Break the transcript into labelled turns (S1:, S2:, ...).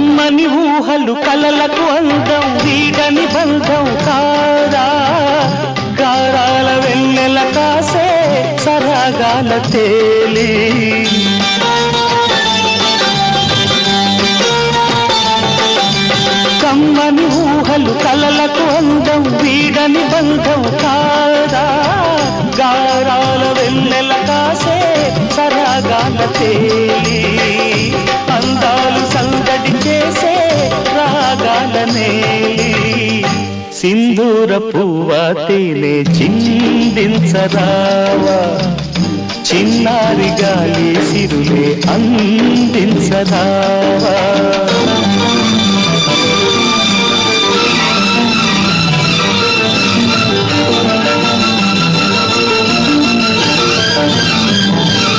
S1: కమ్మని ఊహలు కలలకు అందం వీడని బంధం కాదా గారాల వెన్నెల కాసే సరాగాల తేలి కమ్మని ఊహలు కలలకు అందం వీడని బంధం కాదా గారాల వెన్నెల కాసే సరాగాల తేలి అందాలు సందడి చేసే రాగాల నేలి సింధూర పువ్వ తేనె చిందించరావా చిన్నారి గాలి సిరులే అందించరావా